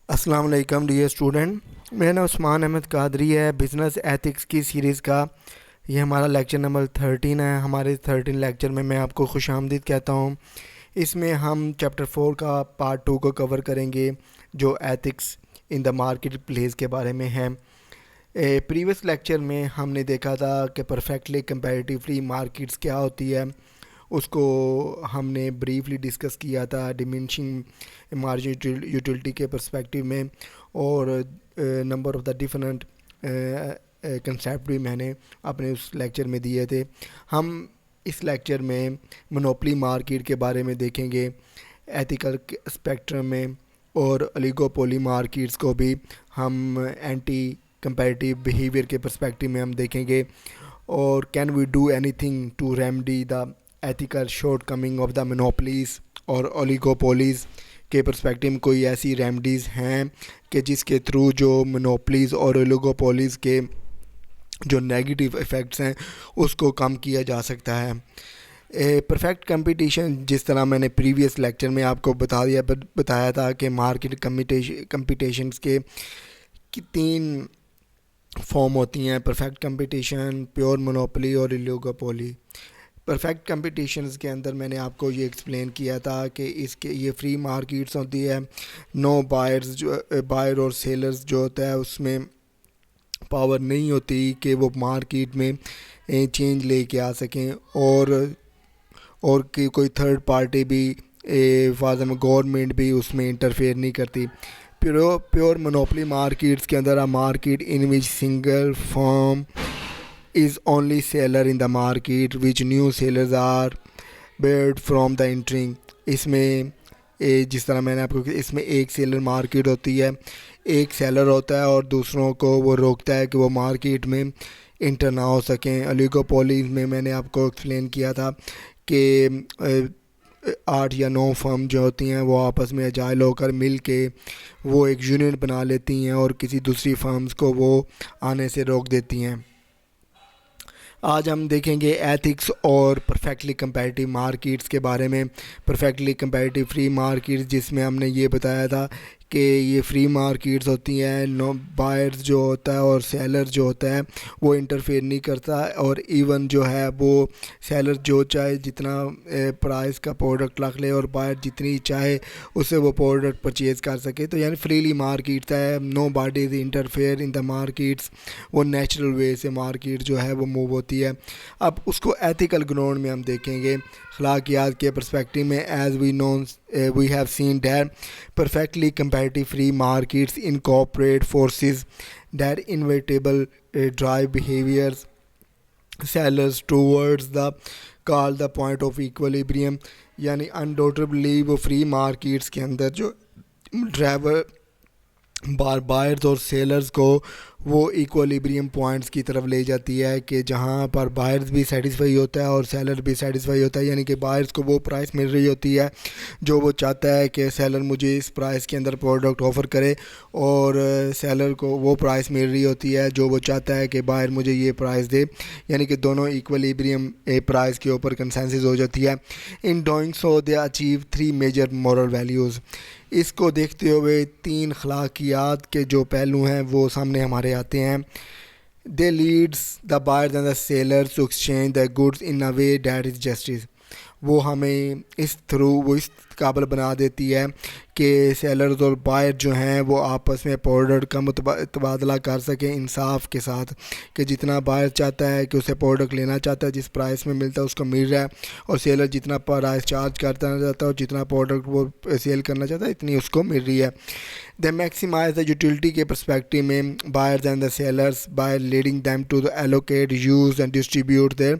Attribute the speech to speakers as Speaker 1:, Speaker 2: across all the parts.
Speaker 1: السلام علیکم dear student, میرا نام عثمان احمد قادری ہے۔ بزنس ایتھکس کی سیریز کا یہ ہمارا لیکچر نمبر 13 ہے۔ ہمارے 13 لیکچر میں آپ کو خوش آمدید کہتا ہوں۔ اس میں ہم چیپٹر 4 کا پارٹ 2 کو کور کریں گے، جو ethics in the market place کے بارے میں ہے۔ پریویس لیکچر میں ہم نے دیکھا تھا کہ پرفیکٹلی کمپیریٹیولی مارکیٹس کیا ہوتی ہے، اس کو ہم نے بریفلی ڈسکس کیا تھا ڈیمینشنگ مارجن یوٹیلٹی کے پرسپیکٹیو میں، اور number of the different concept بھی میں نے اپنے اس لیکچر میں دیے تھے۔ ہم اس لیکچر میں مونوپلی مارکیٹ کے بارے میں دیکھیں گے، ایتھیکل اسپیکٹرم میں، اور الیگوپولی مارکیٹس کو بھی ہم اینٹی کمپیریٹیو بیہیویئر کے پرسپیکٹیو میں ہم دیکھیں گے، اور can we do anything to remedy the ethical shortcoming of the monopolies اور اولیگوپولیز کے پرسپیکٹیو میں کوئی ایسی ریمڈیز ہیں کہ جس کے تھرو جو مونوپلیز اور اولیگوپولیز کے جو نیگیٹیو ایفیکٹس ہیں اس کو کم کیا جا سکتا ہے۔ پرفیکٹ کمپٹیشن، جس طرح میں نے پریویس لیکچر میں آپ کو بتایا تھا کہ مارکیٹ کمپٹیشنس کے 3 فارم ہوتی ہیں: پرفیکٹ کمپٹیشن، پیور مونوپلی اور اولیگوپولی۔ پرفیکٹ کمپٹیشنز کے اندر میں نے آپ کو یہ ایکسپلین کیا تھا کہ اس کے یہ فری مارکیٹس ہوتی ہے، نو بائر اور سیلرز جو ہوتا ہے اس میں پاور نہیں ہوتی کہ وہ مارکیٹ میں چینج لے کے آ سکیں، اور کہ کوئی تھرڈ پارٹی بھی فازم گورنمنٹ بھی اس میں انٹرفیئر نہیں کرتی۔ پیور مونوپلی مارکیٹس کے اندر market in which single firm is only seller in the market which new sellers are barred from the entering۔ اس میں جس طرح میں نے آپ کو اس میں ایک سیلر مارکیٹ ہوتی ہے، ایک سیلر ہوتا ہے اور دوسروں کو وہ روکتا ہے کہ وہ مارکیٹ میں انٹر نہ ہو سکیں۔ اولیگوپولیز میں میں نے آپ کو ایکسپلین کیا تھا کہ 8 یا 9 فرم جو ہوتی ہیں وہ آپس میں اجائل ہو کر مل کے وہ ایک یونین بنا لیتی ہیں اور کسی دوسری فرمز کو وہ آنے سے روک دیتی ہیں۔ آج ہم دیکھیں گے ایتھکس اور پرفیکٹلی کمپیریٹیو مارکیٹس کے بارے میں۔ پرفیکٹلی کمپیریٹیو فری مارکیٹس، جس میں ہم نے یہ بتایا تھا کہ یہ فری مارکیٹس ہوتی ہیں، نو بائرز جو ہوتا ہے اور سیلر جو ہوتا ہے وہ انٹرفیئر نہیں کرتا، اور ایون جو ہے وہ سیلر جو چاہے جتنا پرائز کا پروڈکٹ رکھ لے اور بائر جتنی چاہے اسے وہ پروڈکٹ پرچیز کر سکے، تو یعنی فریلی مارکیٹ ہے، nobody is interfere in the markets, وہ نیچرل وے سے مارکیٹ جو ہے وہ موو ہوتی ہے۔ اب اس کو ایتھیکل گراؤنڈ میں ہم دیکھیں گے، اخلاقیات کے پرسپیکٹیو میں۔ As we have seen that perfectly competitive free markets incorporate forces that inevitably drive behaviors sellers towards the called the point of equilibrium، یعنی undoubtedly وہ فری مارکیٹس کے اندر جو ڈرائیور بائرز اور سیلرز کو وہ ایکولیبریم پوائنٹس کی طرف لے جاتی ہے کہ جہاں پر بائرز بھی سیٹسفائی ہوتا ہے اور سیلر بھی سیٹسفائی ہوتا ہے، یعنی کہ بائرز کو وہ پرائس مل رہی ہوتی ہے جو وہ چاہتا ہے کہ سیلر مجھے اس پرائس کے اندر پروڈکٹ آفر کرے، اور سیلر کو وہ پرائس مل رہی ہوتی ہے جو وہ چاہتا ہے کہ بائر مجھے یہ پرائس دے، یعنی کہ دونوں ایکولیبریم پرائس کے اوپر کنسنسس ہو جاتی ہے۔ In doing so they achieve 3 major moral values. اس کو دیکھتے ہوئے 3 اخلاقیات کے جو پہلو ہیں وہ سامنے ہمارے آتے ہیں۔ They leads the buyers and the sellers to exchange the goods in a way that is justice. وہ ہمیں اس قابل بنا دیتی ہے کہ سیلرز اور بائر جو ہیں وہ آپس میں پروڈکٹ کا تبادلہ کر سکیں انصاف کے ساتھ، کہ جتنا بائر چاہتا ہے کہ اسے پروڈکٹ لینا چاہتا ہے، جس پرائس میں ملتا ہے اس کو مل رہا ہے، اور سیلر جتنا پرائس چارج کرتا چاہتا ہے اور جتنا پروڈکٹ وہ سیل کرنا چاہتا ہے اتنی اس کو مل رہی ہے۔ دے میکسیمائز دا یوٹیلٹی کے پرسپیکٹیو میں buyers and the sellers by leading them to allocate use and distribute their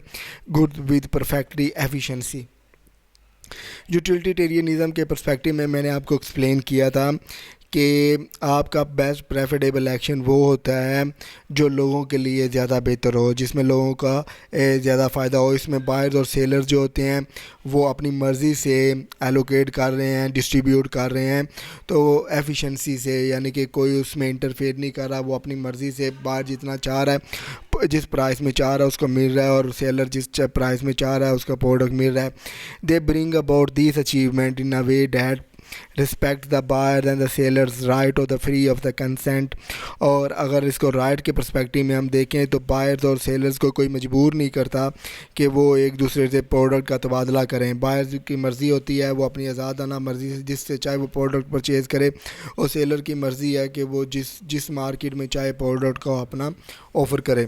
Speaker 1: good with perfectly efficiency. Utilitarianism کے پرسپیکٹیو میں نے آپ کو ایکسپلین کیا تھا کہ آپ کا بیسٹ پریفریبل ایکشن وہ ہوتا ہے جو لوگوں کے لیے زیادہ بہتر ہو، جس میں لوگوں کا زیادہ فائدہ ہو۔ اس میں بائرز اور سیلرز جو ہوتے ہیں وہ اپنی مرضی سے ایلوکیٹ کر رہے ہیں، ڈسٹریبیوٹ کر رہے ہیں، تو ایفیشنسی سے، یعنی کہ کوئی اس میں انٹرفیئر نہیں کر رہا، وہ اپنی مرضی سے بائر جتنا چاہ رہا ہے، جس پرائس میں چاہ رہا ہے اس کو مل رہا ہے، اور سیلر جس پرائس میں چاہ رہا ہے اس کا پروڈکٹ مل رہا ہے۔ They bring about this achievement in a way that respect the buyer and the seller's right or the free of the consent. اور اگر اس کو رائٹ کے پرسپیکٹیو میں ہم دیکھیں تو بائرز اور سیلرز کو کوئی مجبور نہیں کرتا کہ وہ ایک دوسرے سے پروڈکٹ کا تبادلہ کریں. بائرز کی مرضی ہوتی ہے وہ اپنی آزادانہ مرضی سے جس سے چاہے وہ پروڈکٹ پرچیز کرے, اور سیلر کی مرضی ہے کہ وہ جس مارکیٹ میں چاہے پروڈکٹ کو اپنا آفر کرے.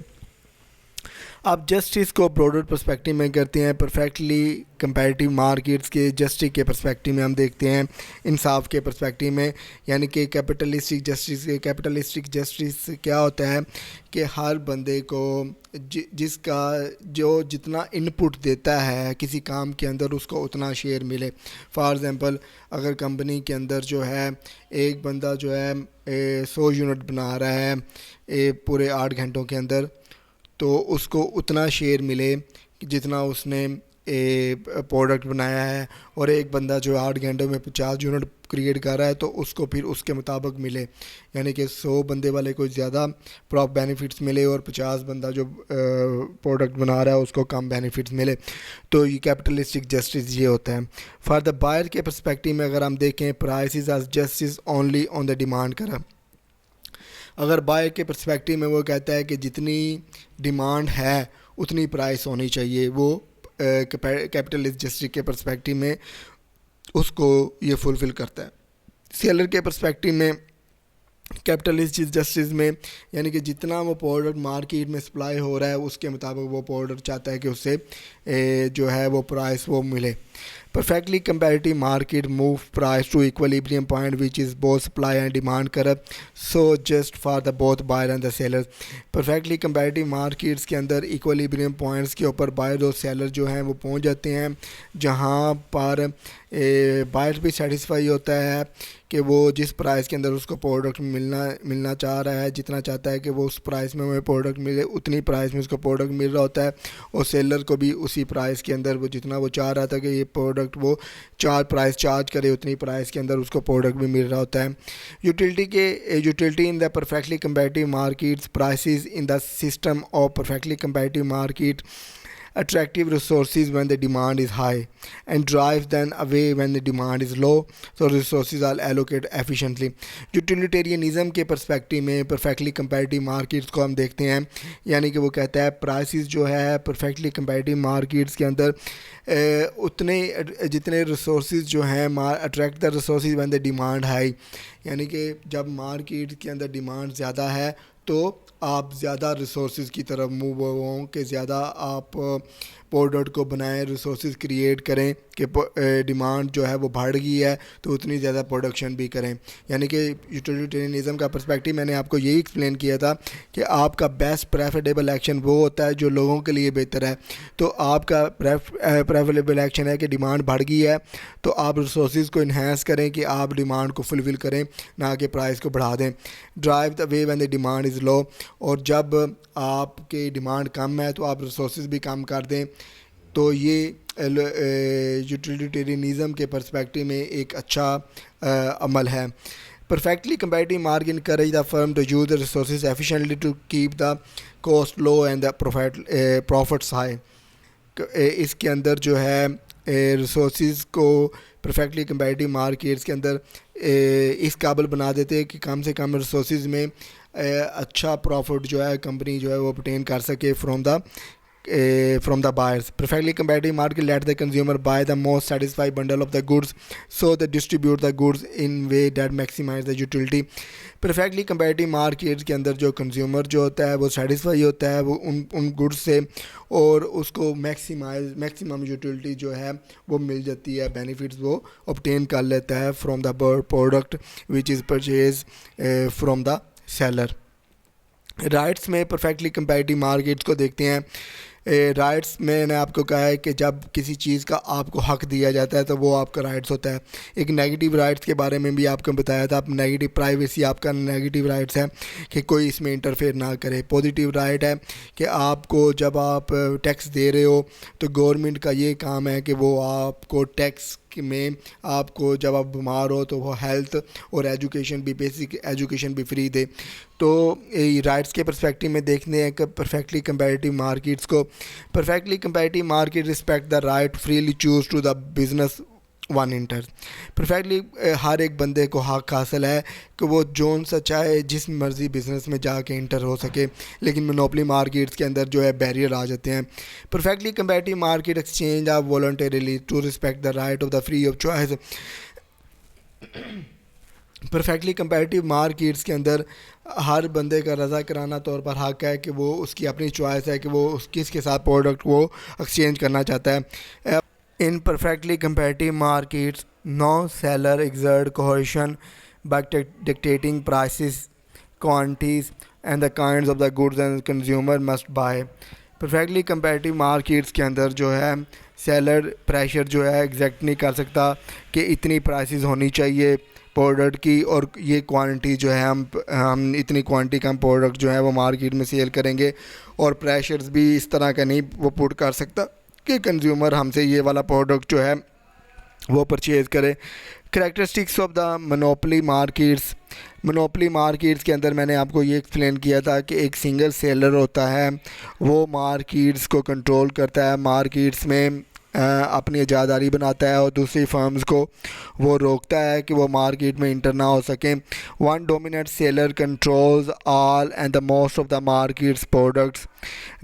Speaker 1: آپ جسٹس کو براڈر پرسپیکٹیو میں کرتے ہیں, پرفیکٹلی کمپیریٹیو مارکیٹس کے جسٹس کے پرسپیکٹیو میں ہم دیکھتے ہیں انصاف کے پرسپیکٹیو میں, یعنی کہ کیپٹلسٹک جسٹس کیا ہوتا ہے کہ ہر بندے کو جس کا جو جتنا ان پٹ دیتا ہے کسی کام کے اندر اس کو اتنا شیئر ملے. فار ایگزامپل اگر کمپنی کے اندر جو ہے ایک بندہ جو ہے 100 یونٹ بنا رہا ہے پورے 8 گھنٹوں کے اندر, تو اس کو اتنا شیئر ملے جتنا اس نے پروڈکٹ بنایا ہے, اور ایک بندہ جو 8 گھنٹوں میں 50 یونٹ کریٹ کر رہا ہے تو اس کو پھر اس کے مطابق ملے, یعنی کہ 100 بندے والے کو زیادہ بینیفٹس ملے اور 50 بندہ جو پروڈکٹ بنا رہا ہے اس کو کم بینیفٹس ملے. تو یہ کیپٹلسٹک جسٹس یہ ہوتا ہے. فار دا بائر کے پرسپیکٹیو میں اگر ہم دیکھیں prices are justice only on the demand کرا. اگر بائر کے پرسپیکٹیو میں وہ کہتا ہے کہ جتنی ڈیمانڈ ہے اتنی پرائس ہونی چاہیے, وہ کیپٹلسٹ جسٹس کے پرسپیکٹیو میں اس کو یہ فلفل کرتا ہے. سیلر کے پرسپیکٹیو میں کیپٹلسٹ جسٹس میں یعنی کہ جتنا وہ پروڈکٹ مارکیٹ میں سپلائی ہو رہا ہے اس کے مطابق وہ پروڈکٹ چاہتا ہے کہ اس سے جو ہے وہ پرائس وہ ملے. Perfectly competitive market move price to equilibrium point which is both supply and demand curve, so just for the both buyer and the sellers. Perfectly competitive markets کے اندر equilibrium points کے اوپر buyer اور seller جو ہیں وہ پہنچ جاتے ہیں جہاں پر buyer بھی سیٹسفائی ہوتا ہے کہ وہ جس پرائس کے اندر اس کو پروڈکٹ ملنا چاہ رہا ہے, جتنا چاہتا ہے کہ وہ اس پرائس میں وہ پروڈکٹ ملے اتنی پرائس میں اس کو پروڈکٹ مل رہا ہوتا ہے, اور سیلر کو بھی اسی پرائس کے اندر وہ جتنا وہ چاہ رہا تھا کہ یہ پروڈکٹ وہ پرائس چارج کرے اتنی پرائس کے اندر اس کو پروڈکٹ بھی مل رہا ہوتا ہے. Utility in the perfectly competitive markets prices in the system of perfectly competitive market attractive resources when the demand is high and drive them away when the demand is low, so resources are allocated efficiently. Utilitarianism کے perspective میں perfectly competitive markets کو ہم دیکھتے ہیں, یعنی کہ وہ کہتا ہے پرائسز جو ہے پرفیکٹلی کمپیٹیو مارکیٹس کے اندر اتنے جتنے ریسورسز جو ہیں attract the resources when the demand high, یعنی کہ جب مارکیٹ کے اندر ڈیمانڈ زیادہ ہے تو آپ زیادہ ریسورسز کی طرف موو ہوں کہ زیادہ آپ پروڈکٹ کو بنائیں, ریسورسز کریٹ کریں کہ ڈیمانڈ جو ہے وہ بڑھ گئی ہے تو اتنی زیادہ پروڈکشن بھی کریں. یعنی کہ یوٹیلیٹیرینزم کا پرسپیکٹیو میں نے آپ کو یہی ایکسپلین کیا تھا کہ آپ کا بیسٹ پریفریبل ایکشن وہ ہوتا ہے جو لوگوں کے لیے بہتر ہے. تو آپ کا پریفریبل ایکشن ہے کہ ڈیمانڈ بڑھ گئی ہے تو آپ ریسورسز کو انہینس کریں کہ آپ ڈیمانڈ کو فلفل کریں, نہ کہ پرائس کو بڑھا دیں. Drive the way when the demand is low, اور جب آپ کی ڈیمانڈ کم ہے تو آپ ریسورسز بھی کم کر دیں. تو یہ یوٹیلیٹیرینزم کے پرسپیکٹیو میں ایک اچھا عمل ہے. Perfectly competitive market encourage the firm to use the resources efficiently to keep the cost low and the profits high. اس کے اندر جو ہے ریسورسز کو پرفیکٹلی کمپیٹیو مارکیٹس کے اندر اس قابل بنا دیتے کہ کم سے کم ریسورسز میں اچھا پروفٹ جو ہے کمپنی جو ہے وہ obtain کر سکے from the buyers. Perfectly competitive market let the consumer buy the most satisfied bundle of the goods, so they distribute the goods in way that maximize the utility. Perfectly competitive markets کے اندر جو consumer جو ہوتا ہے وہ satisfy ہوتا ہے وہ ان گڈس سے, اور اس کو میکسیمم یوٹیلٹی جو ہے وہ مل جاتی ہے, بینیفٹس وہ obtain کر لیتا ہے from the product which is purchased from the seller. Rights میں پرفیکٹلی کمپیٹیو مارکیٹس کو دیکھتے ہیں. رائٹس میں نے آپ کو کہا ہے کہ جب کسی چیز کا آپ کو حق دیا جاتا ہے تو وہ آپ کا رائٹس ہوتا ہے. ایک نیگیٹو رائٹس کے بارے میں بھی آپ کو بتایا تھا, نیگیٹو پرائیویسی آپ کا نیگیٹو رائٹس ہے کہ کوئی اس میں انٹرفیئر نہ کرے. پازیٹیو رائٹ ہے کہ آپ کو جب آپ ٹیکس دے رہے ہو تو گورنمنٹ کا یہ کام ہے کہ وہ آپ کو ٹیکس میں آپ کو جب آپ بیمار ہو تو وہ ہیلتھ اور ایجوکیشن بھی بیسک ایجوکیشن بھی فری دے. تو رائٹس کے پرسپیکٹیو میں دیکھتے ہیں کہ پرفیکٹلی کمپیٹیو مارکیٹس کو. Perfectly competitive market respect the right freely choose to the business one enter perfectly ہر ایک بندے کو حق حاصل ہے کہ وہ جون سا چاہے جس مرضی بزنس میں جا کے انٹر ہو سکے، لیکن مونوپلی مارکیٹس کے اندر جو ہے بیریئر آ جاتے ہیں۔ Perfectly competitive market exchange of voluntarily to respect the right of the free of choice. Perfectly competitive markets کے اندر ہر بندے کا رضا کرانہ طور پر حق ہے کہ وہ اس کی اپنی چوائس ہے کہ وہ اس کس کے ساتھ پروڈکٹ وہ ایکسچینج کرنا چاہتا ہے۔ In perfectly competitive markets, no seller exerts coercion by dictating prices, quantities, and the kinds of the goods and consumer must buy. Perfectly competitive markets کے اندر جو ہے سیلر پریشر جو ہے ایگزیکٹ نہیں کر سکتا کہ اتنی پرائسز ہونی چاہیے پروڈکٹ کی، اور یہ کوانٹٹی جو ہے ہم اتنی کوانٹٹی کا ہم پروڈکٹ جو ہے وہ مارکیٹ میں سیل کریں گے، اور پریشرز بھی اس طرح کا نہیں وہ پٹ کر سکتا کہ کنزیومر ہم سے یہ والا پروڈکٹ جو ہے وہ پرچیز کرے۔ Characteristics of the monopoly markets کے اندر میں نے آپ کو یہ ایکسپلین کیا تھا کہ ایک سنگل سیلر ہوتا ہے، وہ مارکیٹس کو کنٹرول کرتا ہے، مارکیٹس میں اپنی اجاداری بناتا ہے، اور دوسری فرمز کو وہ روکتا ہے کہ وہ مارکیٹ میں انٹر نہ ہو سکیں۔ One dominant seller controls all and the most of the markets products,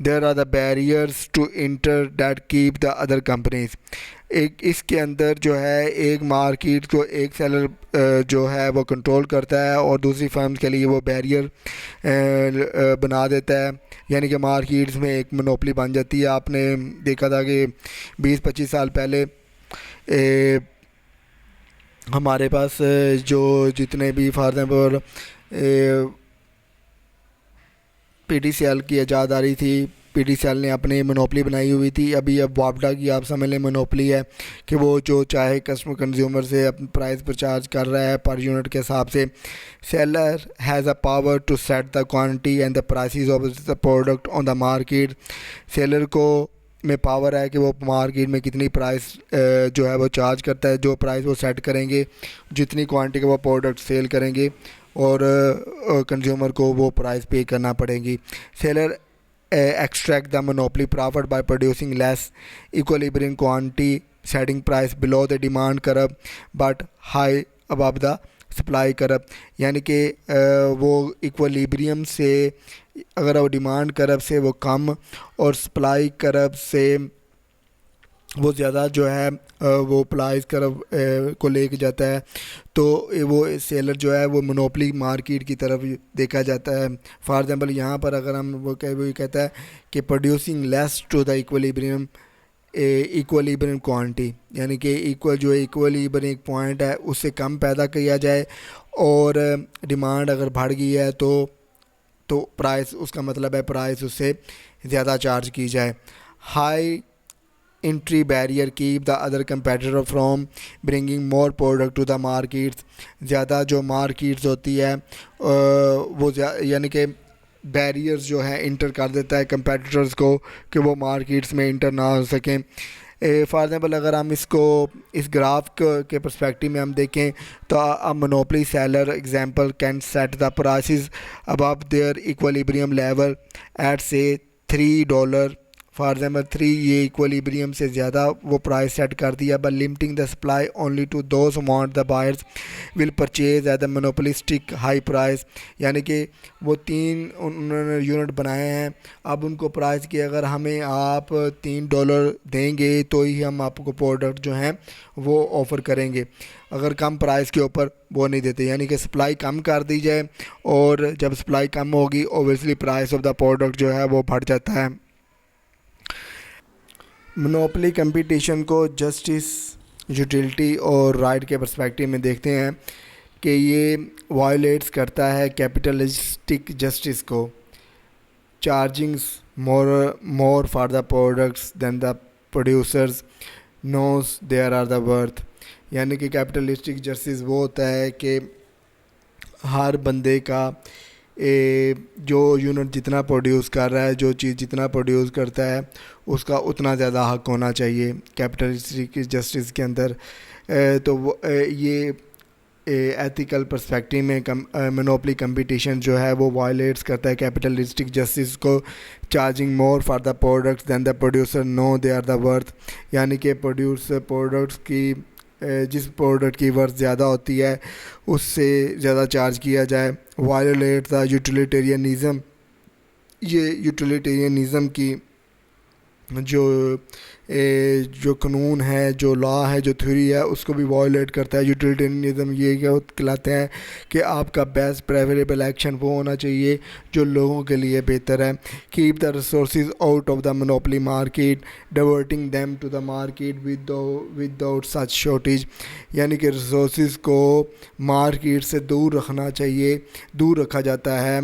Speaker 1: there are the barriers to enter that keep the other companies. اس کے اندر جو ہے ایک مارکیٹ کو ایک سیلر جو ہے وہ کنٹرول کرتا ہے، اور دوسری فرمز کے لیے وہ بیریئر بنا دیتا ہے، یعنی کہ مارکیٹس میں ایک منوپلی بن جاتی ہے۔ آپ نے دیکھا تھا کہ 20-25 سال پہلے ہمارے پاس جو جتنے بھی for example P T C L کی اجاداری تھی، پی ٹی سی ایل نے اپنی منوپلی بنائی ہوئی تھی۔ اب وابڈا کی آپ سمجھ لیں منوپلی ہے کہ وہ جو چاہے کنزیومر سے اپنے پرائز پر چارج کر رہا ہے پر یونٹ کے حساب سے۔ Seller has a power to set the quantity and the prices of the product on the market. Seller کو میں پاور ہے کہ وہ مارکیٹ میں کتنی پرائس جو ہے وہ چارج کرتا ہے، جو پرائس وہ سیٹ کریں گے، جتنی کوانٹٹی کا وہ پروڈکٹ سیل کریں گے، اور کنزیومر کو وہ پرائس پے کرنا پڑے گی۔ Seller extract the monopoly profit by producing less equilibrium quantity, setting price below the demand curve but high above the supply curve۔ یعنی کہ وہ ایکولیبریم سے اگر وہ ڈیمانڈ کرو سے وہ کم اور سپلائی کرو سے وہ زیادہ جو ہے وہ پرائز کرو کو لے کے جاتا ہے، تو وہ سیلر جو ہے وہ مونوپلی مارکیٹ کی طرف دیکھا جاتا ہے۔ فار ایگزامپل یہاں پر اگر ہم وہ کہتا ہے کہ producing less to the equilibrium quantity, یعنی کہ ایکولیبریم ایک پوائنٹ ہے اس سے کم پیدا کیا جائے، اور ڈیمانڈ اگر بڑھ گئی ہے تو پرائس، اس کا مطلب ہے پرائس اس سے زیادہ چارج کی جائے۔ High entry barrier keep the other competitor from bringing more product to the markets۔ زیادہ جو مارکیٹس ہوتی ہے وہ یعنی کہ بیریئرز جو ہیں انٹر کر دیتا ہے کمپیٹیٹرز کو کہ وہ مارکیٹس میں انٹر نہ ہو سکیں۔ فار ایگزامپل اگر ہم اس کو اس گراف کے پرسپیکٹیو میں ہم دیکھیں تو monopoly seller example can set the prices above their equilibrium level at say $3۔ For example 3 یہ ایکولیبریم سے زیادہ وہ پرائز سیٹ کر دیا، but limiting the supply only to those amount the buyers will purchase at the monopolistic high price. یعنی کہ وہ 3 انہوں نے یونٹ بنائے ہیں، اب ان کو پرائز کی اگر ہمیں آپ $3 دیں گے تو ہی ہم آپ کو پروڈکٹ جو ہیں وہ آفر کریں گے، اگر کم پرائز کے اوپر وہ نہیں دیتے۔ یعنی کہ سپلائی کم کر دی جائے، اور جب سپلائی کم ہوگی obviously price of the product جو ہے وہ بڑھ جاتا ہے۔ منوپلی کمپٹیشن کو جسٹس، یوٹیلٹی اور رائٹ کے پرسپیکٹیو میں دیکھتے ہیں کہ یہ وائلیٹس کرتا ہے کیپٹلسٹک جسٹس کو، charging more for the products than the producers knows there are the worth. یعنی کہ کیپٹلسٹک جسٹس وہ ہوتا ہے کہ ہر بندے کا جو یونٹ جتنا پروڈیوس کر رہا ہے، جو چیز جتنا پروڈیوس کرتا ہے اس کا اتنا زیادہ حق ہونا چاہیے کیپٹلسٹک جسٹس کے اندر۔ تو یہ ایتھیکل پرسپیکٹیو میں مونوپلی کمپٹیشن جو ہے وہ وائلیٹس کرتا ہے کیپٹلسٹک جسٹس کو، charging more for the products than the producer know they are the worth. یعنی کہ پروڈکٹس کی جس پروڈکٹ کی ورتھ زیادہ ہوتی ہے اس سے زیادہ چارج کیا جائے. وائلیٹ دا یوٹیلیٹیرینزم، یہ یوٹیلیٹیرینزم کی جو قانون ہے، جو لا ہے، جو تھیوری ہے، اس کو بھی وائلیٹ کرتا ہے. یوٹیلیٹیرینزم یہ کہلاتے ہیں کہ آپ کا بیسٹ پریفریبل ایکشن وہ ہونا چاہیے جو لوگوں کے لیے بہتر ہے. Keep the resources out of the monopoly market diverting them to the market without such shortage, یعنی کہ ریسورسز کو مارکیٹ سے دور رکھنا چاہیے، دور رکھا جاتا ہے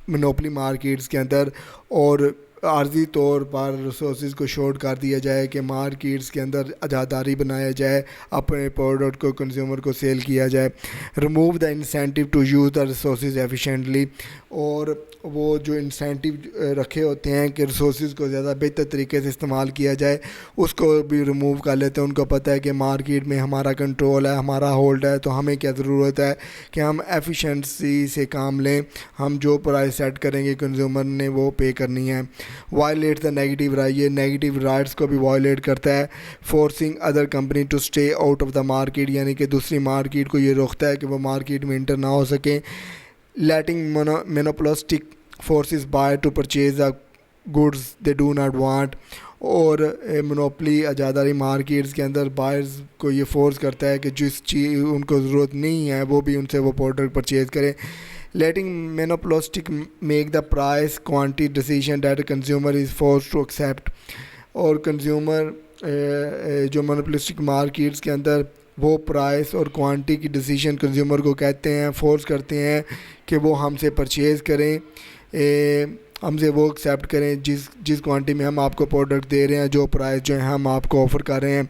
Speaker 1: مونوپلی مارکیٹس کے اندر، اور عارضی طور پر ریسورسز کو شارٹ کر دیا جائے کہ مارکیٹس کے اندر عزاداری بنایا جائے، اپنے پروڈکٹ کو کنزیومر کو سیل کیا جائے. Remove the incentive to use the resources efficiently, اور وہ جو انسینٹیو رکھے ہوتے ہیں کہ ریسورسز کو زیادہ بہتر طریقے سے استعمال کیا جائے، اس کو بھی ریموو کر لیتے ہیں. ان کو پتہ ہے کہ مارکیٹ میں ہمارا کنٹرول ہے، ہمارا ہولڈ ہے، تو ہمیں کیا ضرورت ہے کہ ہم ایفیشنسی سے کام لیں، ہم جو پرائس سیٹ کریں گے کنزیومر نے وہ پے کرنی ہے. وائلیٹ دا نیگیٹو رائٹ، یہ نیگیٹو رائٹس کو بھی وائلیٹ کرتا ہے. Forcing other company to stay out of the market, یعنی کہ دوسری مارکیٹ کو یہ روکتا ہے کہ وہ مارکیٹ میں انٹر نہ ہو سکیں. Letting monopolistic forces buy to purchase the goods they do not want, اور مونوپلی عزاداری مارکیٹس کے اندر بائرز کو یہ فورس کرتا ہے کہ جس چیز ان کو ضرورت نہیں ہے وہ بھی ان سے وہ پروڈکٹ پرچیز کریں. Letting monopolistic make the price quantity decision that a consumer is forced to accept، اور کنزیومر جو monopolistic مارکیٹس کے اندر وہ پرائس اور کوانٹٹی کی ڈیسیژن کنزیومر کو کہتے ہیں، فورس کرتے ہیں کہ وہ ہم سے پرچیز کریں، ہم سے وہ ایکسیپٹ کریں جس کوانٹٹی میں ہم آپ کو پروڈکٹ دے رہے ہیں، جو پرائس جو ہے ہم آپ کو آفر کر رہے ہیں.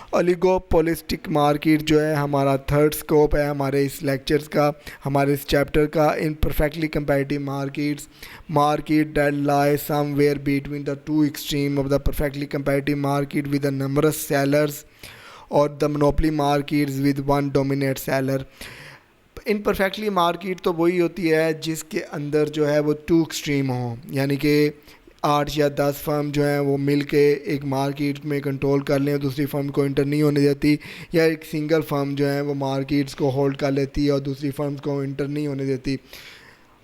Speaker 1: اولیگوپولسٹک مارکیٹ جو ہے ہمارا تھرڈ سکوپ ہے ہمارے اس لیکچرز کا، ہمارے اس چیپٹر کا. Imperfectly competitive markets, market that lie somewhere between the two extreme of the perfectly competitive market with the numbers sellers, اور the monopoly markets with one dominate seller. Imperfectly market تو وہی ہوتی ہے جس کے اندر جو ہے وہ ٹو ایکسٹریم ہوں، یعنی کہ 8 یا 10 فرم جو ہیں وہ مل کے ایک مارکیٹ میں کنٹرول کر لیں، دوسری فرم کو انٹر نہیں ہونے دیتی، یا ایک سنگل فرم جو ہے وہ مارکیٹس کو ہولڈ کر لیتی ہے اور دوسری فرمز کو انٹر نہیں ہونے دیتی.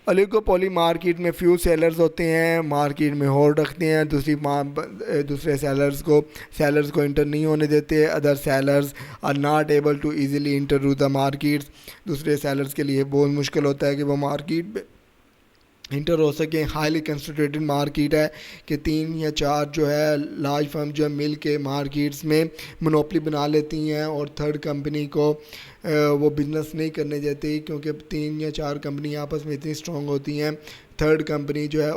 Speaker 1: اولیگوپولی مارکیٹ میں فیو سیلرز ہوتے ہیں، مارکیٹ میں ہولڈ رکھتے ہیں، دوسرے سیلرز کو انٹر نہیں ہونے دیتے. Other sellers are not able to easily enter to the markets, دوسرے سیلرز کے لیے بہت مشکل ہوتا ہے کہ وہ مارکیٹ میں انٹر ہو سکیں. ہائیلی کنسنٹریٹڈ مارکیٹ ہے کہ 3 یا 4 جو ہے لارج فرم جو ہے مل کے مارکیٹس میں مونوپلی بنا لیتی ہیں، اور تھرڈ کمپنی کو وہ بزنس نہیں کرنے دیتی، کیونکہ 3 یا 4 کمپنی آپس میں اتنی اسٹرانگ ہوتی ہیں. تھرڈ کمپنی جو ہے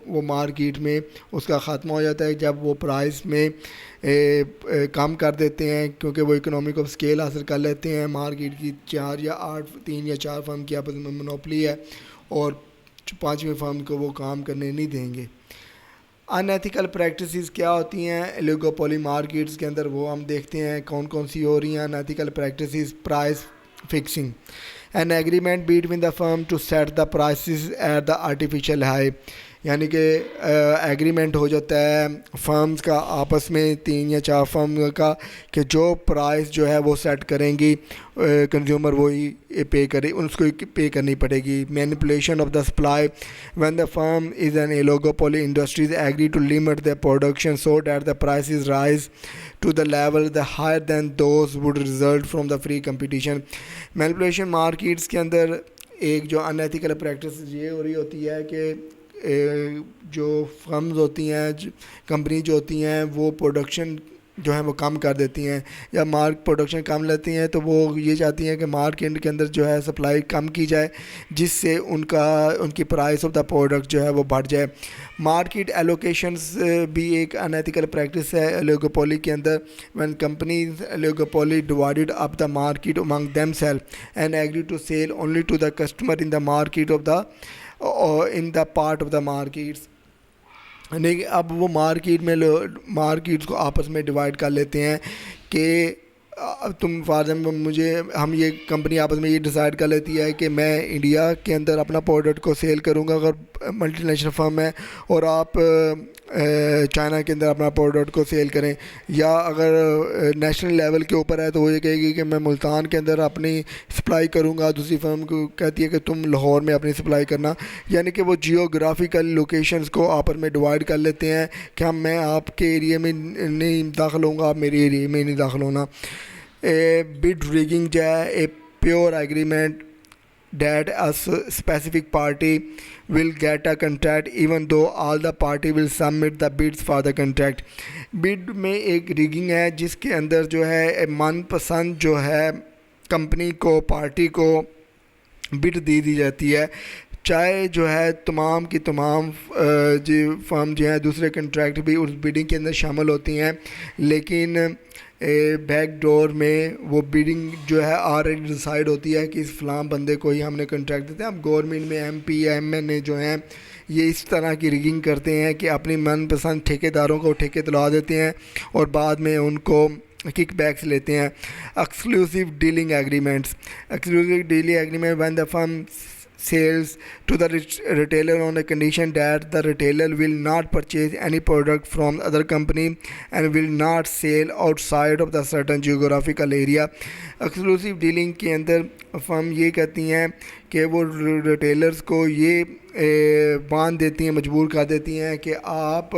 Speaker 1: وہ مارکیٹ میں اس کا خاتمہ ہو جاتا ہے جب وہ پرائس میں کم کر دیتے ہیں، کیونکہ وہ اکنامک آف اسکیل حاصل کر لیتے ہیں. مارکیٹ کی 3 یا 4 فرم کی آپس میں مونوپلی ہے، اور 5ویں فرم کو وہ کام کرنے نہیں دیں گے. ان ایتھیکل پریکٹسز کیا ہوتی ہیں اولیگوپولی مارکیٹس کے اندر، وہ ہم دیکھتے ہیں کون کون سی ہو رہی ہیں. Unethical practices: price fixing, an agreement between the firm to set the prices at the artificial high, یعنی کہ ایگریمنٹ ہو جاتا ہے فرمز کا آپس میں 3 یا 4 فرم کا کہ جو پرائس جو ہے وہ سیٹ کریں گی کنزیومر وہی پے کرے، اس کو پے کرنی پڑے گی. Manipulation of the supply: when the firm is an oligopoly industries agree to limit the production so that the prices rise to the level the higher than those would result from the free competition. Manipulation markets کے اندر ایک جو ان ethical practice یہ ہو رہی ہوتی ہے کہ جو فرمز ہوتی ہیں، کمپنی جو ہوتی ہیں، وہ پروڈکشن جو ہے وہ کم کر دیتی ہیں، یا پروڈکشن کم لیتی ہیں تو وہ یہ چاہتی ہیں کہ مارکیٹ کے اندر جو ہے سپلائی کم کی جائے، جس سے ان کی پرائس آف دا پروڈکٹ جو ہے وہ بڑھ جائے. مارکیٹ ایلوکیشنز بھی ایک ان ایتھیکل پریکٹس ہے اولیگوپولی کے اندر. When companies oligopoly divided up the market among them self and agree to sell only to the customer in the market of the in the part of the markets. یعنی اب وہ markets کو آپس میں divide کر لیتے ہیں کہ تم فار ایگزامپل ہم یہ کمپنی آپس میں یہ ڈیسائیڈ کر لیتی ہے کہ میں انڈیا کے اندر اپنا پروڈکٹ کو سیل کروں گا اگر ملٹی نیشنل فرم ہے، اور آپ چائنا کے اندر اپنا پروڈکٹ کو سیل کریں، یا اگر نیشنل لیول کے اوپر ہے تو وہ یہ کہے گی کہ میں ملتان کے اندر اپنی سپلائی کروں گا، دوسری فرم کو کہتی ہے کہ تم لاہور میں اپنی سپلائی کرنا، یعنی کہ وہ جیوگرافیکل لوکیشنز کو آپس میں ڈیوائڈ کر لیتے ہیں کہ میں آپ کے ایریے میں نہیں داخل ہوں گا، آپ میرے ایریے میں نہیں داخل ہونا۔ بڈ ریگنگ جو ہے a pure agreement that a specific party will get a contract even though all the party will submit the bids for the contract۔ bid میں ایک ریگنگ ہے جس کے اندر جو ہے من پسند جو ہے کمپنی کو، پارٹی کو بڈ دی جاتی ہے، چاہے جو ہے تمام کی تمام فرم جو ہیں دوسرے کنٹریکٹ بھی اس بیڈنگ کے اندر شامل ہوتی ہیں، لیکن بیک ڈور میں وہ بیڈنگ جو ہے آلریڈی ڈیسائیڈ ہوتی ہے کہ اس فلاں بندے کو ہی ہم نے کنٹریکٹ دیتے ہیں۔ اب گورنمنٹ میں ایم پی یا ایم این اے جو ہیں یہ اس طرح کی ریگنگ کرتے ہیں کہ اپنی من پسند ٹھیکیداروں کو ٹھیکے دلوا دیتے ہیں اور بعد میں ان کو کک بیکس لیتے ہیں۔ Exclusive dealing agreements, exclusive dealing agreement when the firm sales to the retailer on a condition that the retailer will not purchase any product from other company and will not sell outside of the certain geographical area۔ Exclusive dealing کے اندر فرم یہ کہتی ہیں کہ وہ retailers کو یہ باندھ دیتی ہیں، مجبور کر دیتی ہیں کہ آپ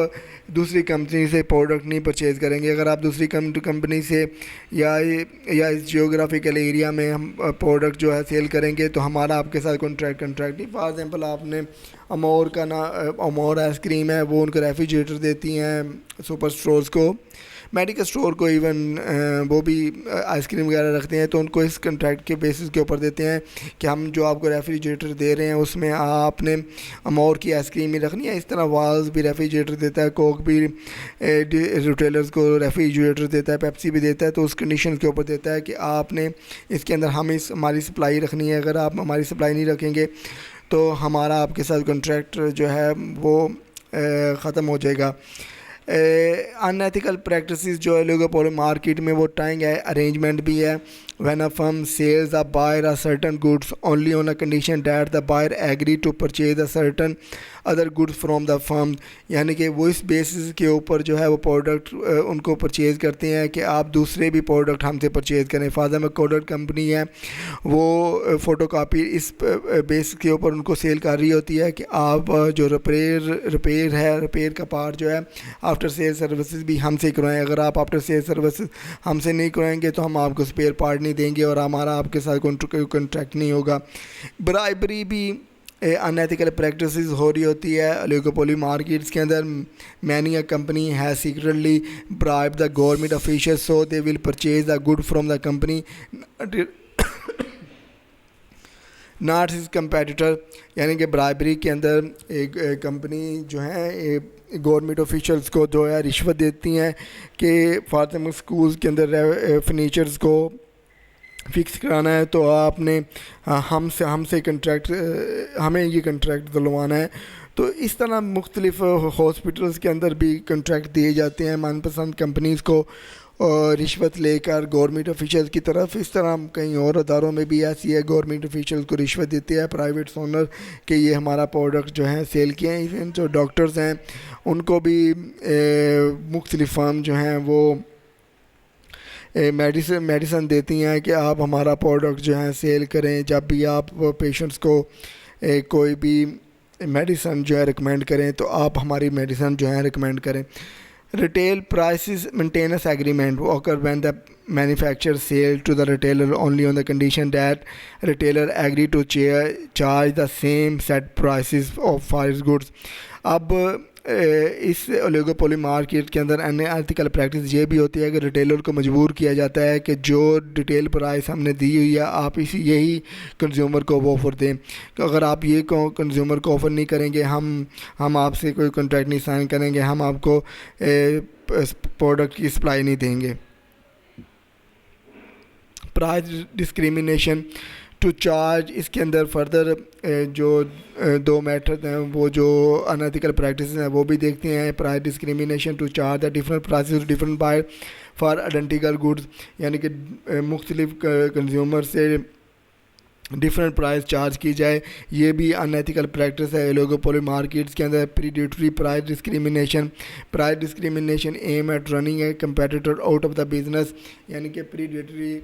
Speaker 1: دوسری کمپنی سے پروڈکٹ نہیں پرچیز کریں گے۔ اگر آپ دوسری کمپنی سے یا اس جیوگرافیکل ایریا میں ہم پروڈکٹ جو ہے سیل کریں گے تو ہمارا آپ کے ساتھ کانٹریکٹ نہیں۔ فار ایگزامپل آپ نے امور آئس کریم ہے، وہ ان کو ریفریجریٹر دیتی ہیں سپر اسٹورز کو، میڈیکل اسٹور کو، ایون وہ بھی آئس کریم وغیرہ رکھتے ہیں تو ان کو اس کنٹریکٹ کے بیسس کے اوپر دیتے ہیں کہ ہم جو آپ کو ریفریجریٹر دے رہے ہیں اس میں آپ نے امور کی آئس کریم ہی رکھنی ہے۔ اس طرح والز بھی ریفریجریٹر دیتا ہے، کوک بھی ریٹیلرز کو ریفریجریٹر دیتا ہے، پیپسی بھی دیتا ہے، تو اس کنڈیشنز کے اوپر دیتا ہے کہ آپ نے اس کے اندر ہماری سپلائی رکھنی ہے، اگر آپ ہماری سپلائی نہیں رکھیں گے تو ہمارا آپ کے ساتھ کنٹریکٹ جو ہے وہ ختم ہو جائے گا۔ ان ایتھیکل پریکٹسز جو ہے لوگوں مارکیٹ میں وہ ٹائنگ ہے ارینجمنٹ بھی ہے۔ when a firm sells a buyer a certain goods only on a condition that the buyer agree to purchase a certain other goods from the firm، یعنی کہ وہ اس بیسس کے اوپر جو ہے وہ پروڈکٹ ان کو پرچیز کرتے ہیں کہ آپ دوسرے بھی پروڈکٹ ہم سے پرچیز کریں۔ فار میں کوڈر کمپنی ہے وہ فوٹو کاپی اس بیس کے اوپر ان کو سیل کر رہی ہوتی ہے کہ آپ جو ریپیئر کا پارٹ جو ہے آفٹر سیل سروسز بھی ہم سے کروائیں، اگر آپ آفٹر سیل سروسز ہم سے نہیں کرائیں گے تو ہم آپ کو اسپیئر پارٹ نہیں دیں گے اور ہمارا آپ کے ساتھ کنٹریکٹ نہیں ہوگا۔ برائبری بھی ان ایتھیکل پریکٹسز ہو رہی ہوتی ہے اولیگوپولی مارکیٹس کے اندر۔ Many a company has secretly bribe the government official so they will purchase the good from the company not his competitor, یعنی کہ برائبری کے اندر ایک کمپنی جو ہے گورنمنٹ آفیشلس کو جو ہے رشوت دیتی ہیں کہ فاطمہ اسکولز کے اندر فرنیچرز کو فکس کرانا ہے تو آپ نے ہم سے کنٹریکٹ، ہمیں یہ کنٹریکٹ دلوانا ہے۔ تو اس طرح مختلف ہاسپٹلس کے اندر بھی کنٹریکٹ دیے جاتے ہیں من پسند کمپنیز کو رشوت لے کر گورنمنٹ آفیشیل کی طرف۔ اس طرح کئی اور اداروں میں بھی ایسی ہے، گورنمنٹ آفیشیل کو رشوت دیتے ہیں پرائیویٹ اونر کہ یہ ہمارا پروڈکٹ جو ہے سیل کیا ہے۔ ایون جو ڈاکٹرز ہیں ان کو بھی مختلف فرم جو ہیں وہ میڈیسن دیتی ہیں کہ آپ ہمارا پروڈکٹ جو ہے سیل کریں۔ جب بھی آپ پیشنٹس کو کوئی بھی میڈیسن جو ہے ریکمینڈ کریں تو آپ ہماری میڈیسن جو ہے ریکمینڈ کریں۔ Retail prices maintenance agreement occur when the manufacturer sell to the retailer only on the condition that retailer agree to charge the same set prices of for his goods۔ اب اس اولیگوپولی market کے اندر ان ethical practice یہ بھی ہوتی ہے کہ retailer کو مجبور کیا جاتا ہے کہ جو ڈیٹیل پرائس ہم نے دی ہوئی ہے آپ یہی کنزیومر کو وہ آفر دیں، کہ اگر آپ یہ کنزیومر کو آفر نہیں کریں گے ہم آپ سے کوئی کانٹریکٹ نہیں سائن کریں گے، ہم آپ کو پروڈکٹ کی سپلائی نہیں دیں گے۔ پرائز ڈسکریمنیشن ٹو چارج، اس کے اندر فردر جو دو میتھڈ ہیں وہ جو ان ایتھیکل پریکٹسز ہیں وہ بھی دیکھتے ہیں۔ Price discrimination to charge the different prices different buyer for identical goods, یعنی کہ مختلف کنزیومر سے ڈفرینٹ پرائز چارج کی جائے، یہ بھی ان ایتھیکل پریکٹس ہے الیگوپولی مارکیٹس کے اندر۔ Predatory price discrimination aim at running a competitor out of the business, یعنی کہ پریڈیٹری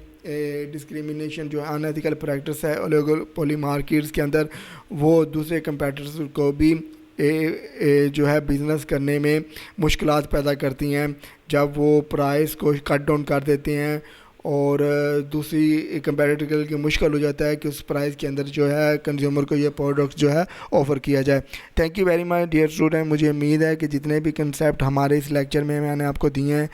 Speaker 1: ڈسکریمنیشن جو ان ایتھیکل پریکٹس ہے الیگوپولی مارکیٹس کے اندر، وہ دوسرے کمپیٹیٹرز کو بھی جو ہے بزنس کرنے میں مشکلات پیدا کرتی ہیں جب وہ پرائز کو کٹ ڈاؤن کر دیتے ہیں، اور دوسری کمپیٹیٹر کے لیے مشکل ہو جاتا ہے کہ اس پرائز کے اندر جو ہے کنزیومر کو یہ پروڈکٹ جو ہے آفر کیا جائے۔ Thank you very much dear student, مجھے امید ہے کہ جتنے بھی کنسیپٹ ہمارے اس لیکچر میں نے آپ کو دیے ہیں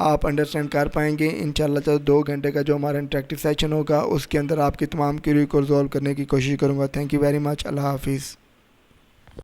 Speaker 1: آپ انڈرسٹینڈ کر پائیں گے انشاءاللہ۔ تو 2 گھنٹے کا جو ہمارا انٹریکٹیو سیشن ہوگا اس کے اندر آپ کی تمام کیوری کو ریزولو کرنے کی کوشش کروں گا۔ تھینک یو ویری مچ، اللہ حافظ۔